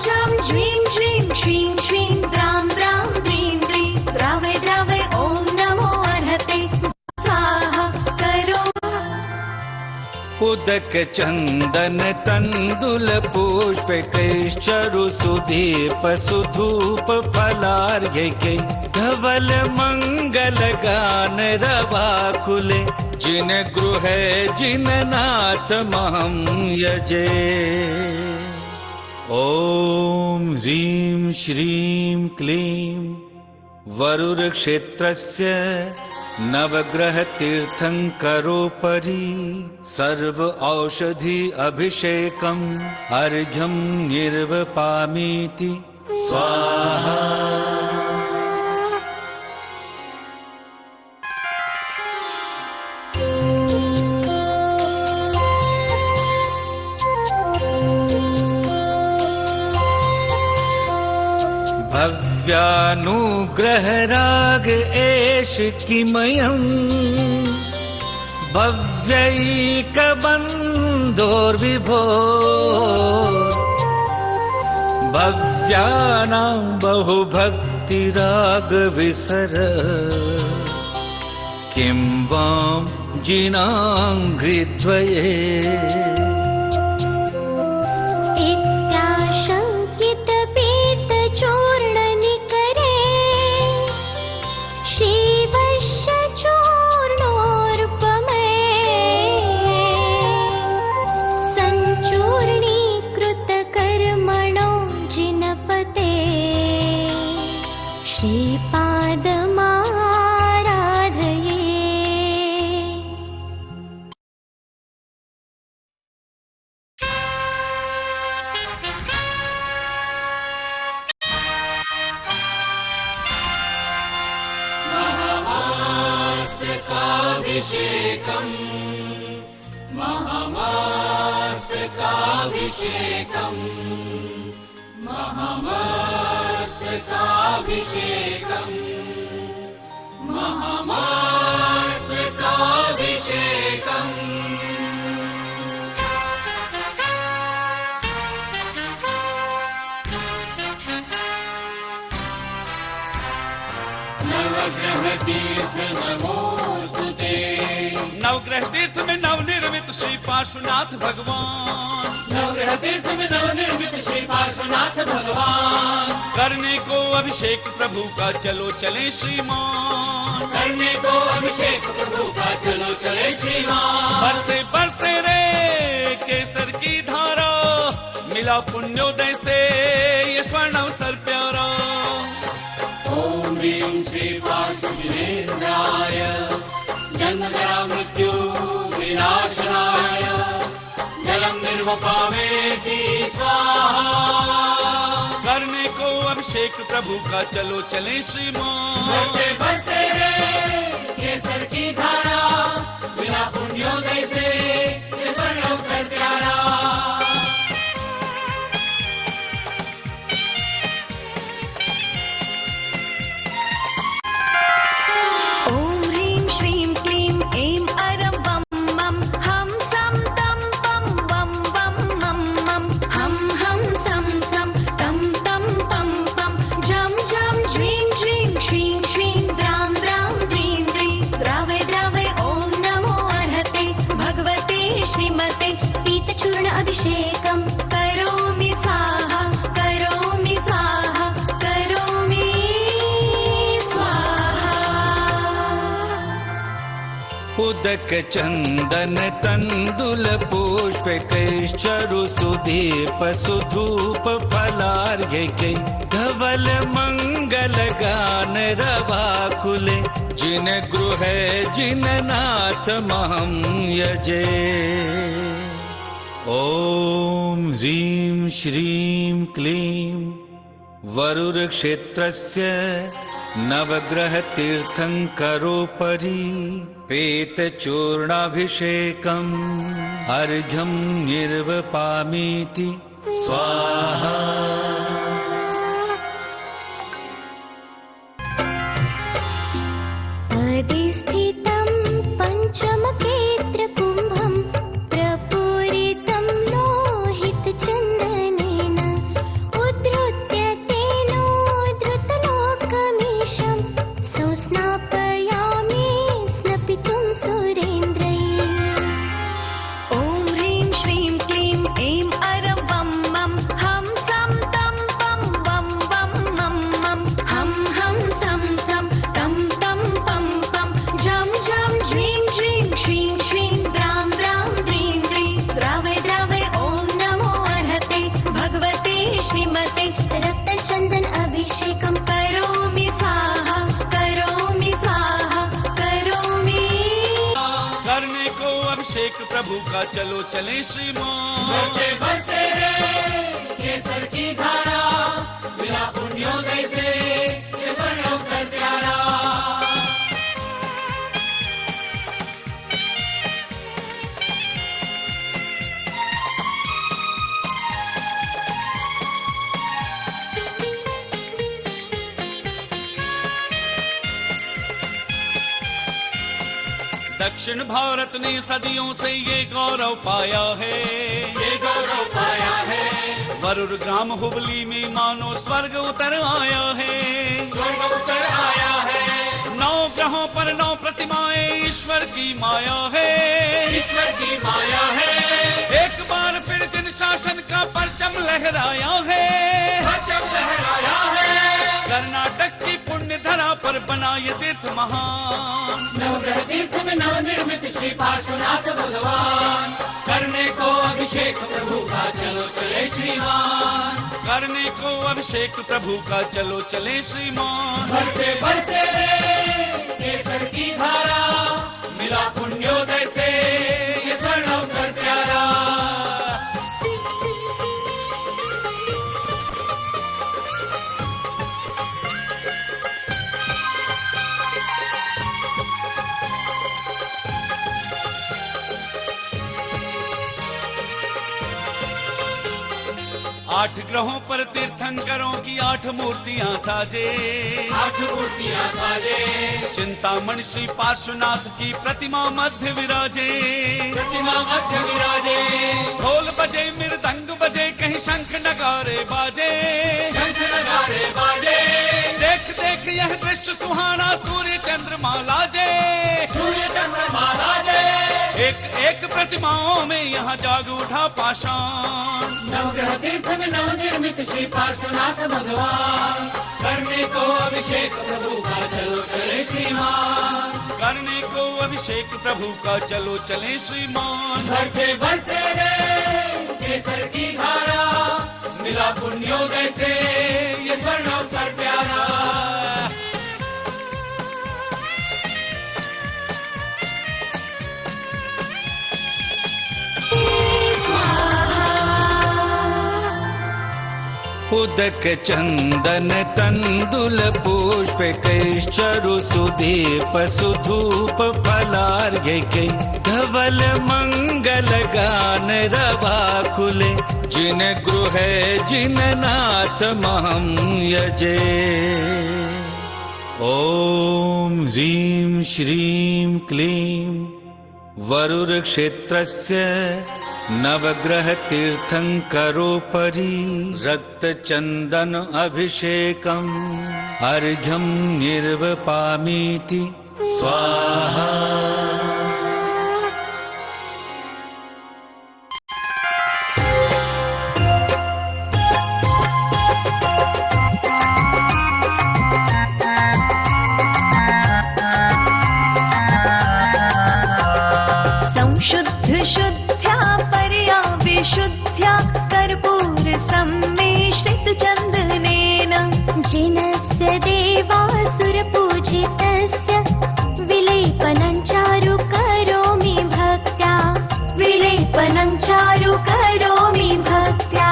झं झ्रीं झ्रीं श्रीं श्रीं द्रां द्रां द्रीं द्रीं द्रावय द्रावय ॐ नमो अर्हते स्वाहा करो। उदक चंदन तंदुल पुष्प कैश्चरु सुदीप सुधूप फलार्घ्य धवल मंगल गान रवा कुले जिन गृह जिन नाथ महं यजे। ओम ह्रीं श्रीं क्लीं वरुर क्षेत्रस्य नवग्रह तीर्थंकरोपरि सर्व औषधि अभिषेकम् अर्घ्यं निर्वपामीति स्वाहा। भव्यानुग्रह राग एष किमयम् भव्यैकबन्धोर्विभो भव्यानां बहुभक्तिराग विसर किं वां जिनाङ्घ्रिद्वये। नवग्रह तीर्थ में नवनिर्मित श्री पार्श्वनाथ भगवान, नवग्रह तीर्थ में नवनिर्मित श्री पार्श्वनाथ भगवान। करने को अभिषेक प्रभु का चलो चले श्रीमान, करने को अभिषेक प्रभु का चलो चले श्रीमान। बरसे बरसे रे केसर की धारा, मिला पुण्योदय से ये स्वर्ण अवसर प्यारा। ओम ह्रीं श्री पार्श्वनाथाय जन्म जरा मृत्यु विनाशनाय जलम निर्वपामेति स्वाहा। करने को अभिषेक प्रभु का चलो चले श्रीमान। बरसे बरसे रे केसर की धारा, मिला पुण्योदय से ये स्वर्ण अवसर प्यारा। अभिषेकं करोमि स्वाहा करोमि स्वाहा करोमि स्वाहा। उदक चंदन तंदुल पुष्प कैश्चरु सुदीप सुधूप फलार्घ्य धवल मंगल गान रवा कुले जिन गृह जिन नाथ महं यजे। ओम ह्रीं श्रीं क्लीं वरुर क्षेत्रस्य नवग्रह तीर्थंकरोपरि पेत चूर्णाभिषेकम् अर्घ्यं निर्वपामीति स्वाहा। अधिस्थितं पंचमक्षेत्रकुम्भं प्रपूरितं लोहितचन्दनेन प्रभु का चलो चले श्रीमान। बरसे बरसे रे केसर की धारा, मिला पुण्योदय से ये स्वर्ण अवसर प्यारा। दक्षिण भारत ने सदियों से ये गौरव पाया है, ये गौरव पाया है। वरुर ग्राम हुबली में मानो स्वर्ग उतर आया है, स्वर्ग उतर आया है। 9 ग्रहों पर 9 प्रतिमाएं ईश्वर की माया है, ईश्वर की माया है। एक बार फिर जिन शासन का परचम लहराया है, परचम लहराया है। कर्नाटक की पुण्य धरा पर बना ये तीर्थ महान। नवग्रह तीर्थ में नवनिर्मित श्री पार्श्वनाथ भगवान, करने को अभिषेक प्रभु का चलो चले श्रीमान। करने को अभिषेक प्रभु का चलो चले श्रीमान। बरसे बरसे रे केसर की धारा, मिला पुण्योदय से ये स्वर्ण अवसर प्यारा। आठ ग्रहों पर तीर्थंकरों की 8 मूर्तियां साजे, 8 मूर्तियां साजे। चिंतामणि श्री पार्श्वनाथ की प्रतिमा मध्य विराजे, प्रतिमा मध्य विराजे। ढोल बजे मृदंग बजे कहीं शंख नगारे बाजे, शंख नगारे बाजे। देख देख यह दृश्य सुहाना सूर्य चंद्रमा लाजे, सूर्य चंद्रमा लाजे। एक एक प्रतिमाओं में यहाँ जाग उठा पाषाण। नवग्रह तीर्थ में नवनिर्मित श्री पार्श्वनाथ भगवान, करने को अभिषेक प्रभु का चलो चले श्रीमान। करने को अभिषेक प्रभु का चलो चले श्रीमान। बरसे बरसे रे केसर की धारा, मिला पुण्योदय से ये स्वर्ण अवसर प्यारा। उदक चंदन तंदुल पुष्प कैश्चरु सुदीप सुधूप फलार्घ्य के धवल मंगल गान रवाकुले जिन गृह जिन नाथ महं यजे। ओम ह्रीं श्रीं क्लीं वरुर क्षेत्रस्य नवग्रह तीर्थंकरोपरि रक्त चंदन अभिषेकम् अर्घ्यं निर्वपामीति स्वाहा। संशुद्ध शुद्ध्या परया विशुद्ध्या कर्पूर सम्मिश्रित चन्दनेन जिनस्य देवासुर पूजितस्य विलेपनं चारु करोमि भक्त्या, विलेपनं चारु करोमि भक्त्या।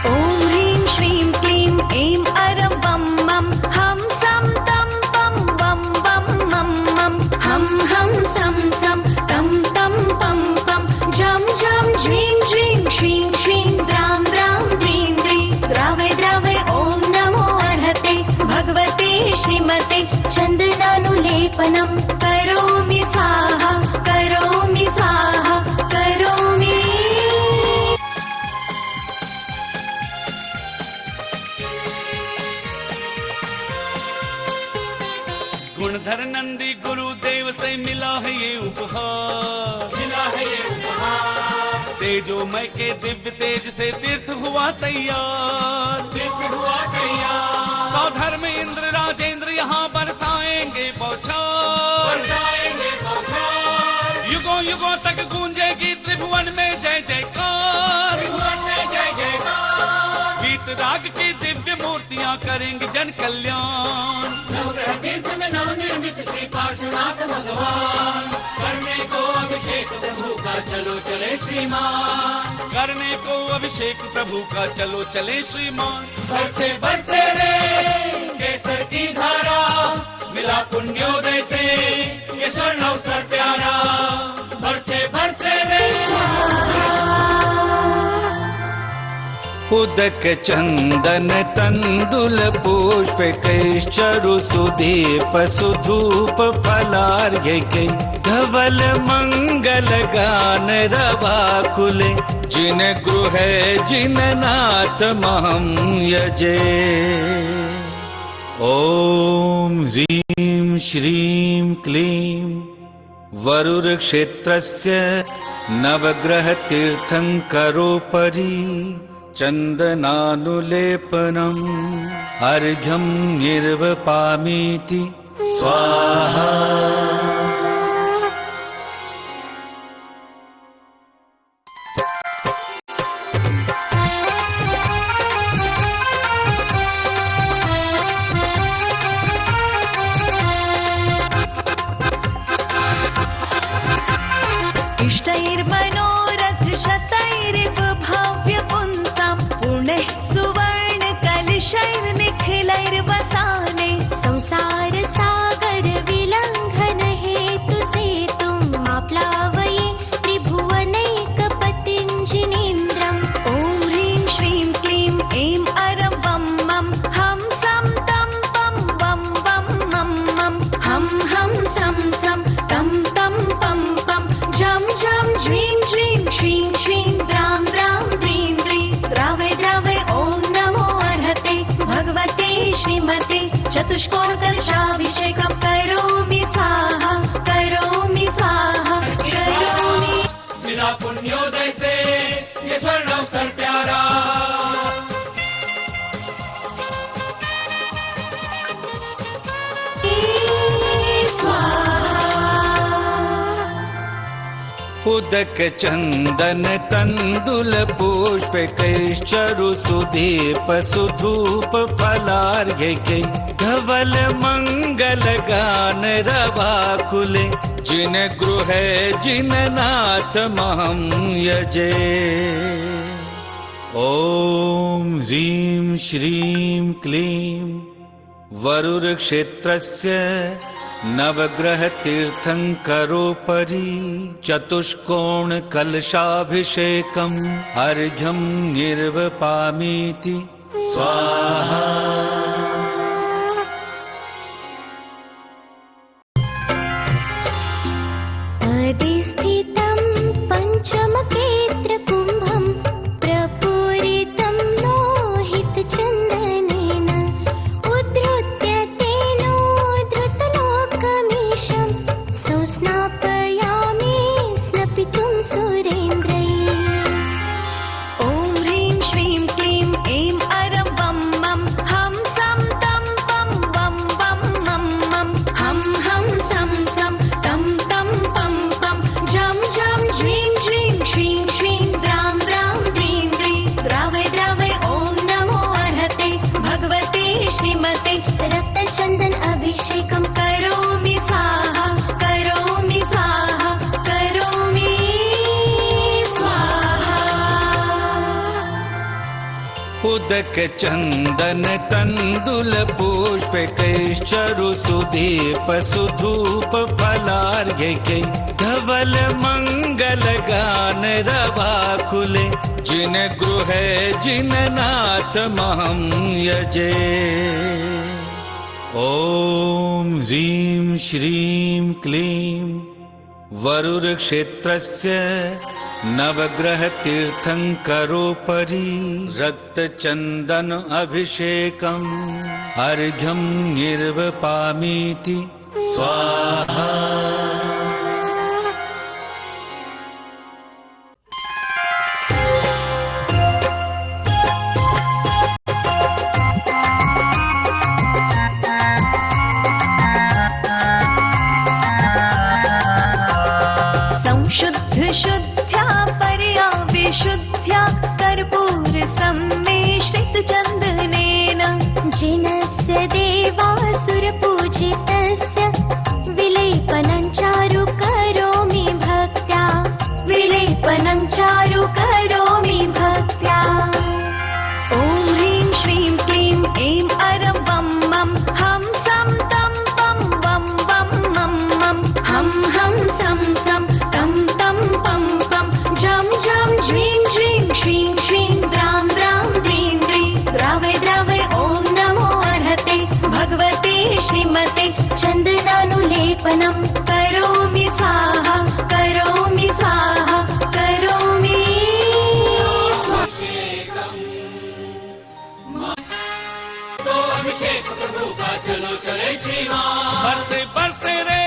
ॐ ह्रीं श्रीं क्लीं ऐं अरं बं बं हं सं तं पं बं बं मं मं हं हं सं सं तं तं पं पं झं झं झ्रीं झ्रीं श्रीं श्रीं द्रां द्रां द्रीं द्रीं द्रावय द्रावय ॐ नमो अर्हते भगवते श्रीमते चन्दनानुलेपनं करोमि स्वाहा, करोमि स्वाहा, करोमि। गुणधर नंदी गुरुदेव से मिला है ये उपहार, मिला है ये उपहार। तेजोमय के दिव्य तेज से तीर्थ हुआ तैयार, तीर्थ हुआ तैयार। सौधर्म इंद्र राजेंद्र यहाँ बरसाएंगे बौछार, बरसाएंगे बौछार। युगों युगों तक गूंजेगी त्रिभुवन में जय जयकार। त्रिभुवन में जय जयकार। बीत गीत राग की दिव्य मूर्तियां करेंगी जन कल्याण। नवग्रह तीर्थ में नवनिर्मित श्री पार्श्वनाथ भगवान, करने को अभिषेक प्रभु का चलो चले श्रीमान। करने को अभिषेक प्रभु का चलो चले श्रीमान। बरसे रे केसर की धारा, मिला पुण्योदय से ये स्वर्ण अवसर प्यारा। बरसे रे उदक चंदन तंदुल पुष्प कैश्चरु सुदीप सुधूप फलार्घ्य कै धवल मंगल गान रवाकुले जिन गृह जिन नाथ महं यजे। ओम ह्रीं श्रीं क्लीं वरुर क्षेत्रस्य नवग्रह तीर्थंकरोपरि चन्दनानुलेपनम् अर्घ्यं निर्वपामीति स्वाहा। इष्टैर्मनोरथ शतैरिव भव्य पुंसां पुण्यः सुवर्ण कलशैर्निखिलैर्वसाने संसार सागर विलंघन हेतु सेतुं प्लावये त्रिभुवनैकपतिञ्जिनेन्द्रम्। ॐ ह्रीं श्रीं क्लीं ऐं अरं वं मं हं सं तं पं वं वं मं मं हं हं सं सं तं तं पं पं झं झं झ्रीं झ्रीं श्रीं श्रीं द्रां द्रां द्रीं द्रीं द्रावय द्रावय ॐ नमो अर्हते भगवते श्रीमते चतुष्कोणकलशाभिषेकं करोमि स्वाहा करोमि स्वाहा करोमि। मिला पुण्योदय से ये स्वर्ण अवसर प्यारा। उदक चंदन तंदुल पुष्प कैश्चरु सुदीप सुधूप फलार्घ्य कै धवल मंगल गान रवाकुले जिन गृह जिन नाथ महं यजे। ओम ह्रीं श्रीं क्लीं वरुर क्षेत्रस्य नवग्रह तीर्थंकरोपरि चतुष्कोण कलशाभिषेकम् अर्घ्यं निर्वपामीति स्वाहा। अधिस्थितं पञ्चमक्षेत्रकुम्भं प्रपूरितं लोहितचन्दनेन उद्धृत्य तेनोद्धृतलोकमीशं संस्नापयामि स्नपितुं सुरेन्द्रैः। ॐ ह्रीं श्रीं क्लीं ऐं अरं वं मं हं सं तं पं वं वं मं मं हं हं सं सं तं तं पं पं झं झं झ्रीं झ्रीं श्रीं श्रीं द्रां द्रां द्रीं द्रीं द्रावय द्रावय ॐ नमो अर्हते भगवते श्रीमते रक्तचन्दन अभिषेकं करोमि स्वाहा करोमि स्वाहा करोमि स्वाहा। उदक चंदन तंदुल पुष्प कैश्चरु सुदीप सुधूप फलार्घ्य कै धवल मंगल गान रवाकुले जिन गृह जिन नाथ महं यजे। ओम ह्रीं श्रीं क्लीं वरुर क्षेत्रस्य नवग्रह तीर्थंकरोपरि रक्तचंदन अभिषेकम् अर्घ्यं निर्वपामीति स्वाहा। संशुद्ध शुद्ध्या पर्या विशुद्ध्या कर्पूर सम्मिश्रित लेपनं करोमि स्वाहा करोमि स्वाहा करोमि तो अभिषेक प्रभु का चलो चले श्रीमान। बरसे बरसे रे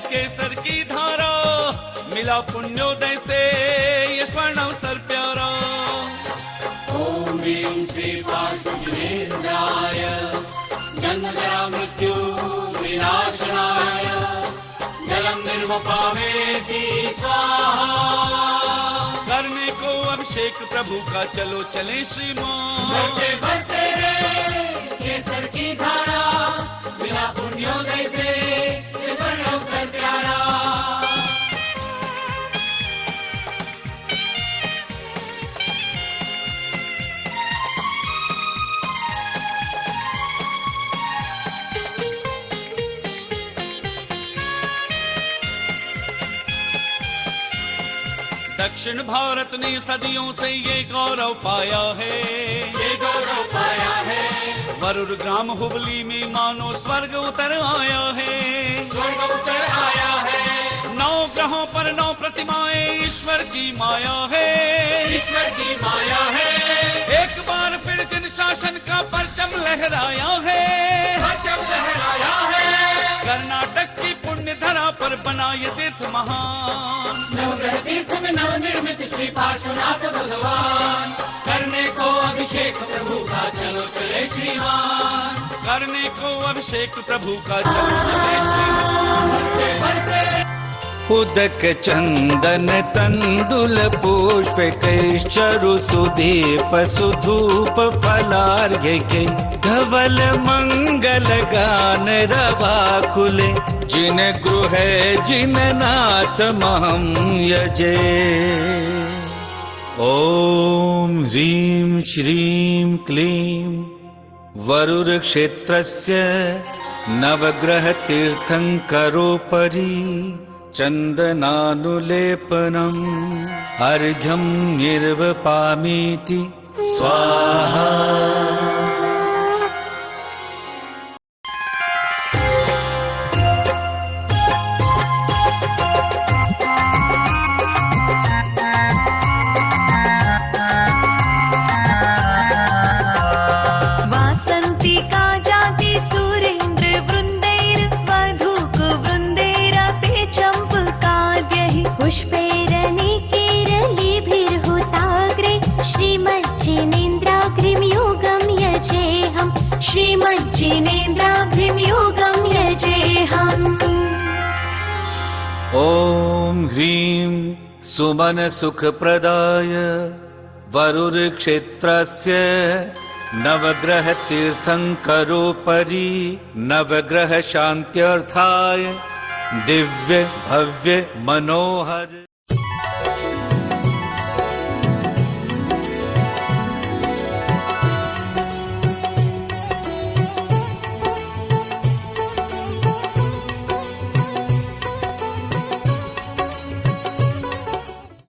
केसर की धारा, मिला पुण्योदय से ये स्वर्ण अवसर प्यारा। ओम ह्रीं श्री पार्श्वजिनेन्द्राय जन्म जरा मृत्यु विनाशनाय जलम निर्वपामेति स्वाहा। करने को अभिषेक प्रभु का चलो चले श्रीमान। बरसे बरसे रे केसर की धारा, मिला पुण्योदय से ये स्वर्ण अवसर प्यारा। दक्षिण भारत ने सदियों से ये गौरव पाया है, ये गौरव पाया है। वरुण ग्राम हुबली में मानो स्वर्ग उतर आया है, स्वर्ग उतर आया है। 9 ग्रहों पर 9 प्रतिमाएं ईश्वर की माया है, ईश्वर की माया है। एक बार फिर जिन शासन का परचम लहराया है, परचम लहराया है। कर्नाटक की पुण्य धरा पर बना ये तीर्थ महान। नवग्रह तीर्थ में नवनिर्मित श्री पार्श्वनाथ भगवान, करने को अभिषेक प्रभु का चलो चले श्रीमान। करने को अभिषेक प्रभु का चलो चले श्रीमान। बरसे बरसे उदक चंदन तंदुल पुष्प कैश्चरु सुदीप सुधूप फलार्घ्य के धवल मंगल गान रवाकुले जिन गृह जिन नाथ महं यजे। ओम ह्रीं श्रीं क्लीं वरुर क्षेत्रस्य नवग्रह तीर्थंकरोपरि चन्दनानुलेपनम् अर्घ्यं निर्वपामीति स्वाहा। वासन्तिका जाति सुरेन्द्र वृन्दैर्वधूक वृन्दैरपि चम्पकाद्यैः पुष्पैरनिकेरलिभिर्हुताग्रे श्रीमज्जिनेन्द्राग्रिं योगं यजेऽहम् श्रीमज्जिनेन्द्राग्रिं योगं यजेऽहम्। ॐ ह्रीं सुमन सुखप्रदाय वरुर क्षेत्रस्य नवग्रह तीर्थंकरोपरि नवग्रह शान्त्यर्थाय दिव्य भव्य मनोहर